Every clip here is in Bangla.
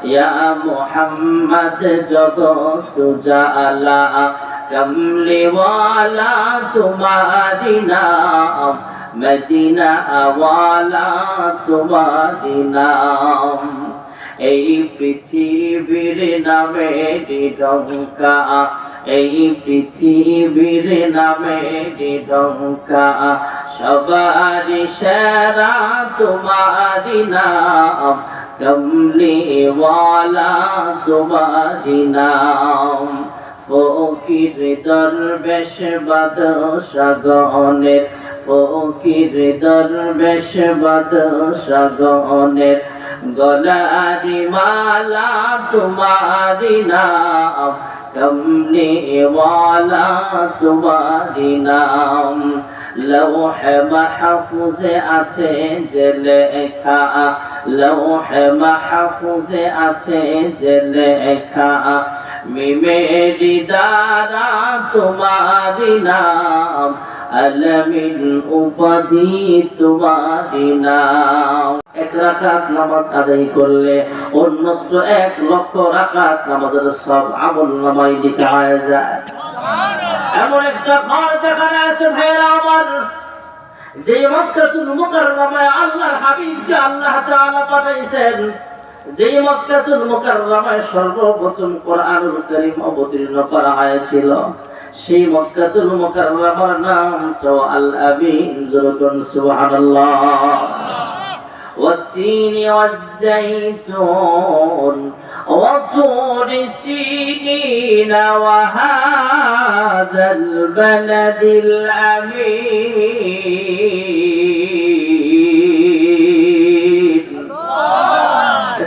ইয়া মুহাম্মদ জগত জালা কমলি ওয়ালা তোমারি নাম মদিনা ওয়ালা তোমারি নাম এই পৃথিবীর নামে ডঙ্কা এই পৃথিবীর নামে ডঙ্কা সবার সেরা তোমারি নাম কমলি ওয়ালা তোমারি নাম ফকির দরবেশ বাদশাগণের ফকির দরবেশ বাদশাগণের গলারি মালা তোমারি নাম কমলি ওয়ালা তোমারি নাম লৌহে মাহফুজে আছে যে লেখা লৌহে মাহফুজে আছে যে লেখা মিমেরি দ্বারা তোমারি নাম আলমিন উপাধি তোমারি নাম এক রাকাত নামাজ আদায় করলে অন্যত্র 1,00,000 রাকাত নামাজের সব আমলনামায় লিখা হয়ে যায়। এমন একটা ঘর যেখানে আছে ভাইরা আমার, যে মক্কাতুল মুকাররমায় আল্লাহর হাবিবকে আল্লাহ তাআলা পাঠাইছেন, যে মক্কাতুল মুকাররমায় সর্বপ্রথম কোরআনুল কারীম অবতীর্ণ করা হয়েছিল, সেই মক্কাতুল মুকাররমার নামটা আল আমিন। জোরকন সুবহানাল্লাহ। والتين والزيتون وطور سينين وهذا البلد الأمين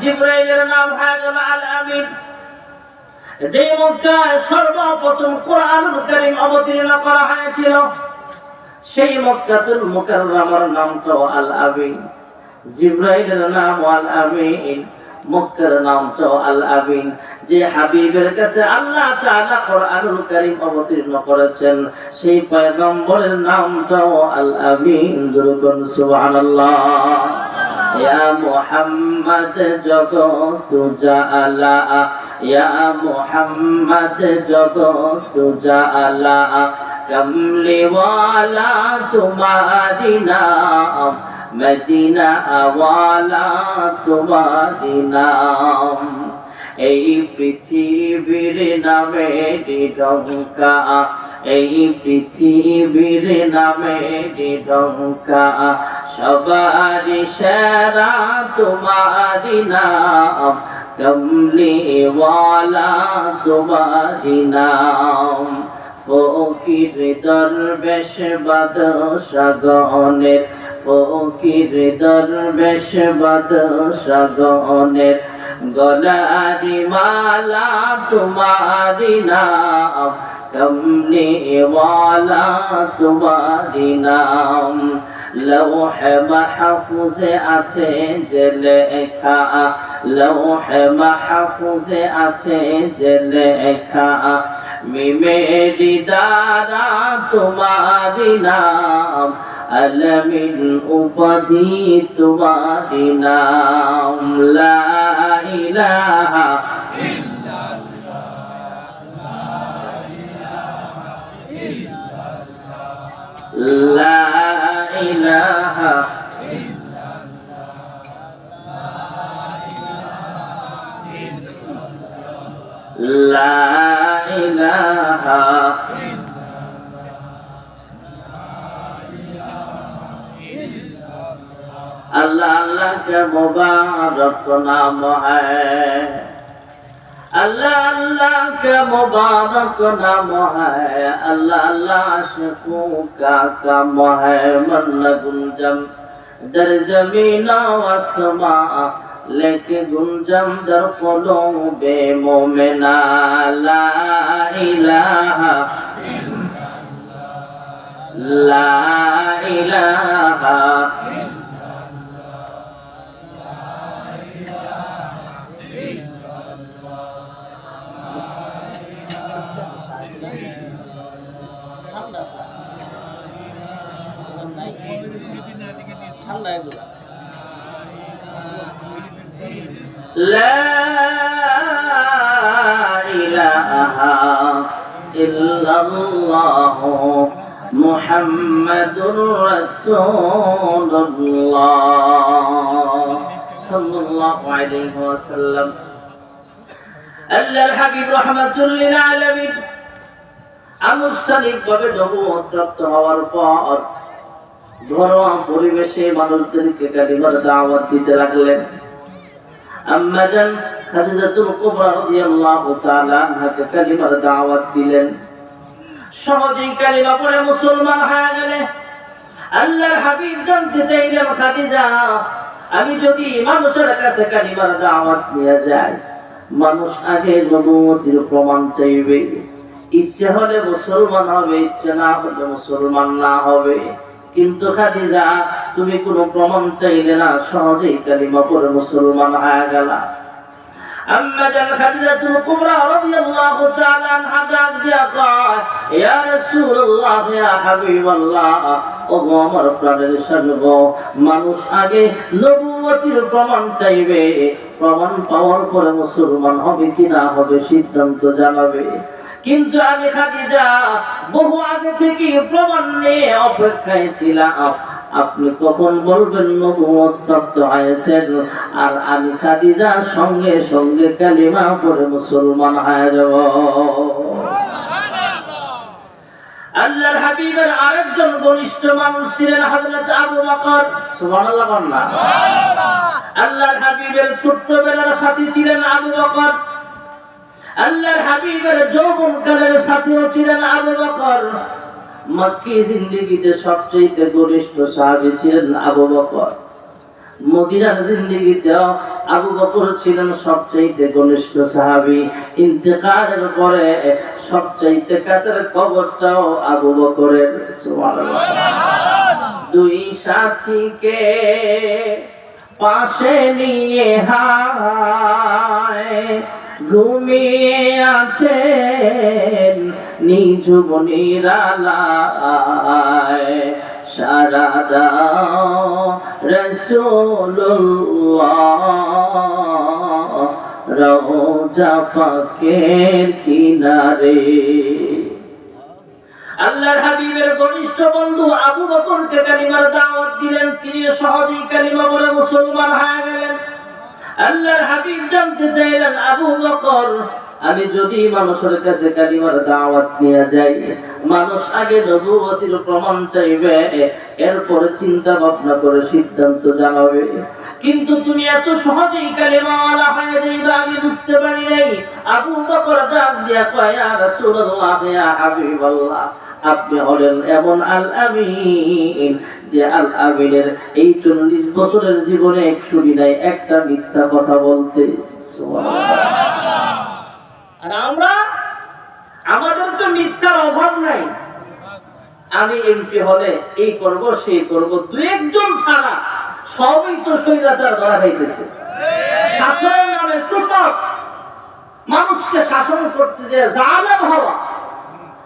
জিবরাইলের নাম হাজল আল আমিন। যে মক্কায় সর্বপ্রথম কোরআনুল কারীম অবতীর্ণ করা হয়েছিল, সেই মক্কাতুল মুকাররমার নামটা আল আমিন। জিবরাইলের নাম আল আমিন, মক্কার নামটা আল আমিন। যে হাবিবের কাছে আল্লাহ তাআলা কোরআনুল কারীম অবতীর্ণ করেছেন, সেই পয়গম্বরের নামটাও আল আমিন। জোরকন সুবহানাল্লাহ। ইয়া মুহাম্মদ জগত জালা ইয়া মুহাম্মদ জগত জালা কমলি ওয়ালা তোমারি নাম মদিনা ওয়ালা তোমারি নাম এই পৃথিবীর নামে ডঙ্কা এই পৃথিবীর নামে ডঙ্কা সবার সেরা তোমারি নাম কমলি ওয়ালা তোমারি নাম ফকির দরবেশ বাদশাগণের ফকির দরবেশ বাদশাগণের গলারি মালা তোমারি নাম কমলি ওয়ালা তোমারি নাম লৌহে মাহফুজে আছে যে লেখা লৌহে মাহফুজে আছে যে লেখা মিমেরি দ্বারা তোমারি নাম আলমিন উপাধি তোমারি নাম লা ইলাহা লা ইলাহা লা ইলাহা अल्लाह अल्लाह के मुबारक नाम है अल्लाह अल्लाह के मुबारक नाम है अल्लाह अल्लाह आशिकों का काम है मन गुंजम दर ज़मीन व आसमां लेके गुंजम दर क़ुलूबे मोमिना ला इलाहा ला इलाहा لا ইল্লাল্লাহু মুহাম্মাদুর রাসূলুল্লাহ সাল্লাল্লাহু আলাইহি ওয়াসাল্লাম। আল্লাহর হাবিব রাহমাতুল লিল আলামিন আনুষ্ঠানিকভাবে নবুয়ত প্রাপ্ত হওয়ার পর ঘরোয়া পরিবেশে মানুষদেরকে কালিমার দাওয়াত দিতে লাগলেন। আম্মা জান খাদিজাতুল কুবরা রাদিয়াল্লাহু তাআলা আনহাকে কালিমার দাওয়াত দিলেন। সহজেই কালিমা পড়ে মুসলমান হয়ে গেলেন। আল্লাহর হাবিব জানতে চাইলেন, খাদিজা, আমি যদি মানুষের কাছে কালিমার দাওয়াত নিয়ে যাই, মানুষ আগে নবুয়তির প্রমাণ চাইবে, ইচ্ছে হলে মুসলমান হবে, ইচ্ছে না হলে মুসলমান না হবে। কিন্তু খাদিজা, তুমি কোনো প্রমাণ চাইলে না, সহজেই কালিমা পড়ে মুসলমান হয়ে গেল। আম্মা জান খাদিজাতুল কুবরা রাদিয়াল্লাহু তাআলা আনহা ডাক দিয়া কয়, ইয়া রাসূলুল্লাহ, ইয়া হাবিবাল্লাহ, ওগো আমার প্রাণের স্বামী গো, মানুষ আগে নবুয়তির প্রমাণ চাইবে, প্রমাণ পাওয়ার পরে মুসলমান হবে কি না হবে সিদ্ধান্ত জানাবে। কিন্তু আমি খাদিজা বহু আগে থেকে প্রমাণ নিয়ে অপেক্ষায় ছিলাম, আপনি কখন বলবেন নবুয়ত প্রাপ্ত হয়েছেন, আর আমি খাদিজা সঙ্গে সঙ্গে কালিমা পড়ে মুসলমান হয়ে যাব। আল্লাহর হাবিবের আরেকজন ঘনিষ্ঠ মানুষ ছিলেন হযরত আবু বকর। সুবহানাল্লাহ বলনা। আল্লাহর হাবিবের ছোট্টবেলার সাথী ছিলেন আবু বকর। আল্লাহর হাবিবের যৌবনকালের সাথীও ছিলেন আবু বকর। মক্কি জিন্দেগিতে সবচেয়ে ঘনিষ্ঠ সাহাবী ছিলেন আবু বকর। মদিনার জিন্দেগিতেও আবু বকর ছিলেন সবচেয়ে ঘনিষ্ঠ সাহাবী। ইন্তেকালের পরে সবচেয়ে কাছের খবরটাও আবু বকরের। সুবহানাল্লাহ। দুই সাথীকে পাশে নিয়ে হায় ঘুমিয়ে আছেন নিঝুম নিরালায়, সারা দাও রাসূলুল্লাহ রওজা পাকের কিনারে। আল্লাহর হাবিবের ঘনিষ্ঠ বন্ধু আবু বকরকে কালিমার দাওয়াত দিলেন, তিনি সহজেই কালিমা বলে মুসলমান হয়ে গেলেন। আল্লাহর হাবিব জানতে চাইলেন, আবু বকর, আমি যদি মানুষের কাছে কালিমার দাওয়াত নিয়ে যাই, মানুষ আগে নবুয়তির প্রমাণ চাইবে, এরপরে চিন্তা ভাবনা করে সিদ্ধান্ত জানাবে। কিন্তু তুমি এত সহজেই কালিমাওয়ালা হয়ে যাইবা আমি বুঝতে পারি নাই। আবু বকর ডাক দিয়া কয়, ইয়া রাসূলুল্লাহ, ইয়া হাবিবাল্লাহ, আপনি হলেন এমন আল আমিন যে আল আমিনের এই 40 বছরের জীবনে শুনি নাই একটা মিথ্যা কথা বলতে। সুবহানাল্লাহ। আর আমরা, আমাদের তো মিথ্যার অভাব নাই। আমি এমপি হলে এই করব সেই করব, দুই একজন ছাড়া সবই তো স্বৈরাচার ধরা হইতেছে। শাসনের নামে শোষক, মানুষকে শাসন করতে যে জালেম হওয়া,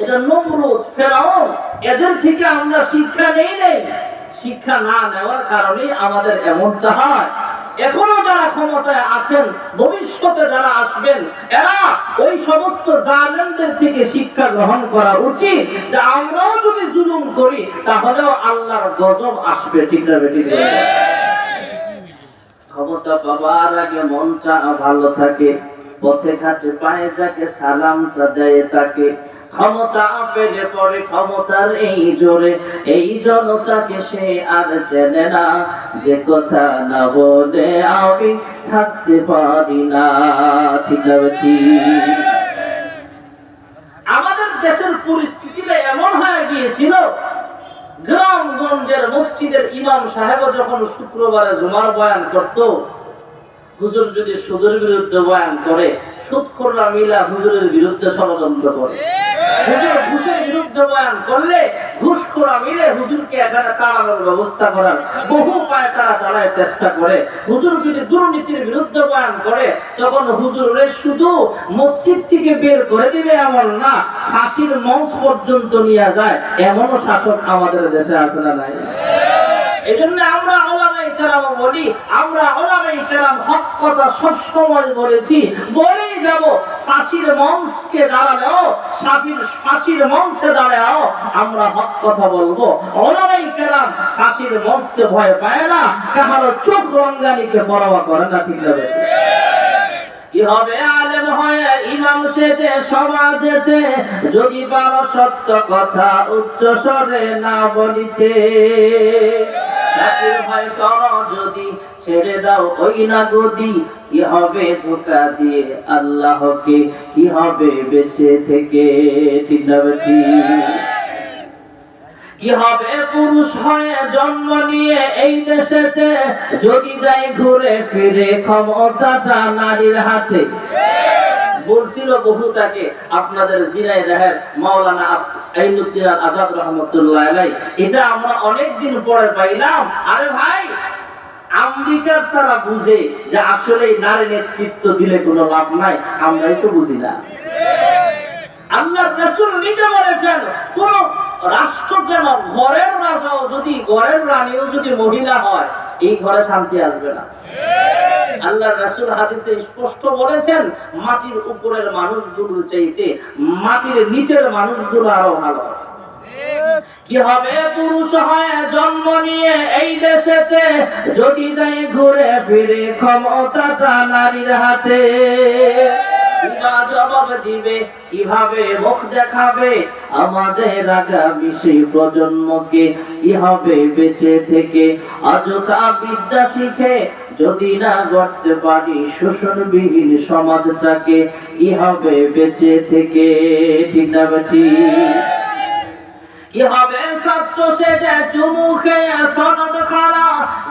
এটা নমরুদ, ফেরাউন, এদের থেকে আমরা শিক্ষা নেই নাই। শিক্ষা না নেওয়ার কারণে আমাদের এমনটা হয়। এখনো যারা ক্ষমতায় আছেন, ভবিষ্যতে যারা আসবেন, এরা ওই সমস্ত জালেমদের থেকে শিক্ষা গ্রহণ করা উচিত যে আমরাও যদি জুলুম করি তাহলেও আল্লাহর গজব আসবে। ঠিক না বেঠিক? ক্ষমতা পাবার আগে মনটা ভালো থাকে, পথে ঘাটে পায়ে যাকে সালামটা দেয় তাকে। ক্ষমতা পেলে পরে ক্ষমতার এই জোরে এই জনতাকে সে আর চেনে না, যে কথা না বলে আমি থাকতে পারি না। ঠিক আছে? আমাদের দেশের পরিস্থিতিটা এমন হয়ে গিয়েছিল, গ্রামগঞ্জের মসজিদের ইমাম সাহেব যখন শুক্রবারে জুমার বয়ান করত, হুজুর যদি সুদের বিরুদ্ধে বয়ান করে, সুদখোররা মিলা হুজুরের বিরুদ্ধে ষড়যন্ত্র করে। হুজুর ঘুষের বিরুদ্ধে বয়ান করলে ঘুষখোররা মিলে হুজুরকে এখানে তাড়ানোর ব্যবস্থা করার বহু উপায় তারা চালায় চেষ্টা করে। হুজুর যদি দুর্নীতির বিরুদ্ধে বয়ান করে, তখন হুজুরের শুধু মসজিদ থেকে বের করে দিবে এমন না, ফাঁসির মঞ্চ পর্যন্ত নিয়ে যায়, এমনও শাসক আমাদের দেশে আছে না নাই? এজন্য আমরা ওলামায়ে কেরাম বলি, আমরা ওলামায়ে কেরাম হক কথা সব সময় বলেছি, বলেই যাব। ফাঁসির মঞ্চে দাঁড়ালেও, ফাঁসির মঞ্চে দাঁড়ালেও আমরা হক কথা বলবো। ওলামায়ে কেরাম ফাঁসির মঞ্চকে ভয় পায় না, কাহারো চোখ রঙ্গানিকে পরোয়া করে না, ঠিক না? কি হবে আলেম হয়ে ইমাম সেজে সমাজেতে, যদি পারো সত্য কথা উচ্চ স্বরে না বলিতে। চাকরির ভয় করো যদি, ছেড়ে দাও ওই না গদি। কি হবে ধোঁকা দিয়ে আল্লাহকে, কি হবে বেঁচে থেকে, ঠিক না? কি হবে পুরুষ হয়ে জন্ম নিয়ে এই দেশেতে, যদি যাই ঘুরে ফিরে ক্ষমতাটা নারীর হাতে। বলছিল বহুটাকে আপনাদের জিনায় দেখেন মাওলানা আইনুদ্দিন আজাদ রহমতুল্লাহ আলাইহি, এটা আমরা অনেকদিন পরে পাইলাম। আরে ভাই, আমেরিকার তারা বুঝে যে আসলে নারী নেতৃত্ব দিলে কোনো লাভ নাই, আমরাই তো বুঝি না। আল্লাহর রাসূল নিজে বলেছেন, কোন রাষ্ট্র কেন, ঘরের রাজাও যদি, ঘরের রানীও যদি মহিলা হয়, এই ঘরে শান্তি আসবে না। আল্লাহর রাসূল হাদিসে স্পষ্ট বলেছেন, মাটির উপরের মানুষগুলোর চাইতে মাটির নিচের মানুষগুলো আরো ভালো। কি হবে পুরুষ হয়ে জন্ম নিয়ে এই দেশেতে, যদি যাই ঘুরে ফিরে ক্ষমতাটা নারীর হাতে। জবাব দিবে কিভাবে, মুখ দেখাবে আমাদের আগামী সেই প্রজন্মকে, কি হবে বেঁচে থেকে অযথা বিদ্যা শিখে, যদি না গড়তে পারি শোষণবিহীন সমাজটাকে, কি হবে বেঁচে থেকে, ঠিক না? কি হবে ছাত্র সেটা চুমুখে সনদ খানা,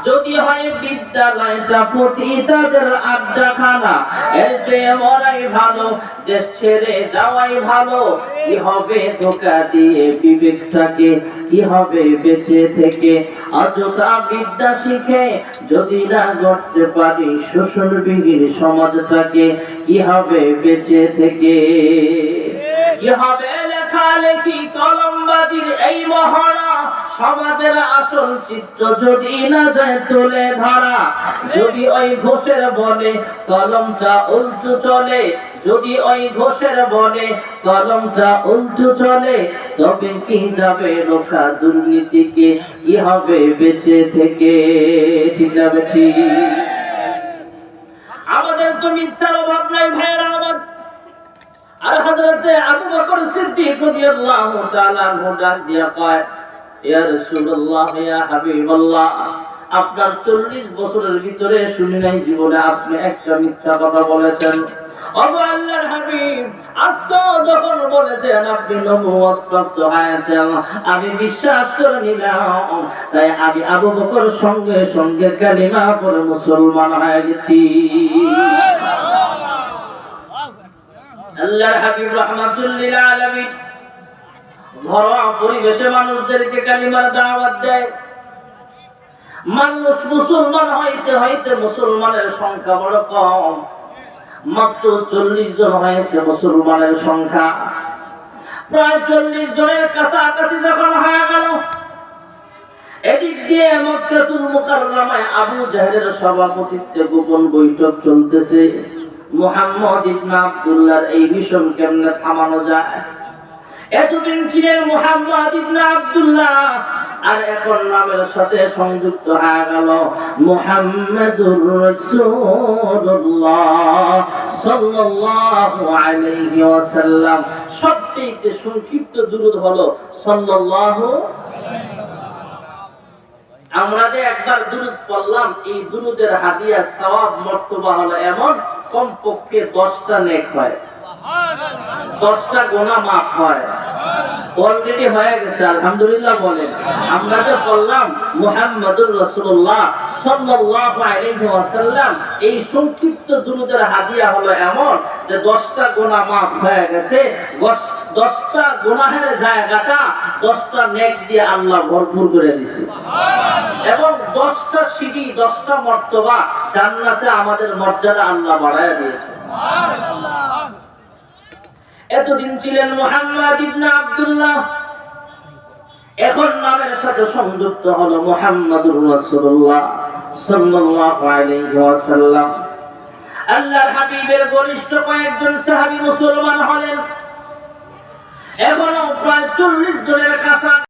যদি হয় বিদ্যালয়টা প্রতি তাদের আড্ডাখানা। এর চেয়ে মরাই ভালো, দেশ ছেড়ে যাওয়াই ভালো। কি হবে ধোঁকা দিয়ে বিবেকটাকে, কি হবে বেঁচে থেকে অযথা বিদ্যা শিখে, যদি না গড়তে পারি শোষণবিহীন সমাজটাকে, কি হবে বেঁচে থেকে। কি হবে লেখালেখি কলমবাজির এই মহড়া, সমাজের আসল চিত্র যদি না যায় তুলে ধরা। যদি ওই ঘোষের বলে কলমটা উল্টো চলে, যদি ওই ঘোষের বলে কলমটা উল্টো চলে, তবে কি যাবে রোখা দুর্নীতিকে, কি হবে বেঁচে থেকে, ঠিক না? আমাদের তো মিথ্যার অভাব নাই ভাইয়েরা আমার। আর হযরতে আবু বকর সিদ্দিক রাদিয়াল্লাহু তাআলা আনহু ডাক দিয়া কয়, ইয়া রাসূলুল্লাহ, ইয়া হাবিবাল্লাহ, আপনার 40 বছরের ভিতরে শুনি নাই জীবনে আপনি একটা মিথ্যা কথা বলেছেন। ওগো আল্লাহর হাবিব, আজকে যখন বলেছেন আপনি নবুয়ত প্রাপ্ত হয়েছেন, আমি বিশ্বাস করে নিলাম। তাই আমি আবু বকর সঙ্গে সঙ্গে কালিমা পড়ে মুসলমান হয়ে গেছি। আল্লাহর হাবিব রাহমাতুল লিল আলামিন ঘরোয়া পরিবেশে মানুষদেরকে কালিমার দাওয়াত দেয়। মানুষ মুসলমান হইতে হইতে মুসলমানের সংখ্যা বড় কম, মাত্র 40 জন হয়েছে মুসলমানের সংখ্যা। প্রায় 40 জনের কাছাকাছি যখন হয়ে গেল, এদিক দিয়ে মক্কাতুল মুকাররমায় আবু জাহেলের সভাপতিত্বে গোপন বৈঠক চলতেছে। মুহাম্মদ ইবনে আব্দুল্লাহর এই মিশন কেমনে থামানো যায়? এতদিন ছিলেন মুহাম্মদ ইবনে আব্দুল্লাহ, আর এখন নামের সাথে সংযুক্ত হয়ে গেল মুহাম্মাদুর রাসূলুল্লাহ সাল্লাল্লাহু আলাইহি ওয়াসাল্লাম। সবচেয়ে সংক্ষিপ্ত দুরূদ হলো সাল্লাল্লাহু। আমরা যে একবার দুরূদ পড়লাম, এই দুরূদের হাদিয়া সওয়াব মর্তবা হলো এমন, কমপক্ষে 10টা নেক হয়, 10টা গুনাহ মাফ হয়। অলরেডি হয়ে গেছে, আলহামদুলিল্লাহ বলেন। আমরা যে বললাম মুহাম্মাদুর রাসূলুল্লাহ সাল্লাল্লাহু আলাইহি ওয়াসাল্লাম, এই সংক্ষিপ্ত দুরূদের হাদিয়া হলো এমন যে 10টা গুনাহ মাফ হয়ে গেছে। 10টা গুনাহের জায়গাটা 10টা নেক দিয়ে আল্লাহ ভরপুর করে দিয়েছে, এবং 10টা সিঁড়ি, 10টা মর্তবা জান্নাতে আমাদের মর্যাদা আল্লাহ বাড়ায় দিয়েছে। সুবহানাল্লাহ। এতদিন ছিলেন মুহাম্মদ ইবনে আব্দুল্লাহ, এখন নামের সাথে সংযুক্ত হলো মুহাম্মাদুর রাসূলুল্লাহ সাল্লাল্লাহু আলাইহি ওয়াসাল্লাম আল্লাহর হাবিবের ঘনিষ্ঠ কয়েকজন সাহাবী মুসলমান হলেন। এখনো প্রায় 40 জনের কাছে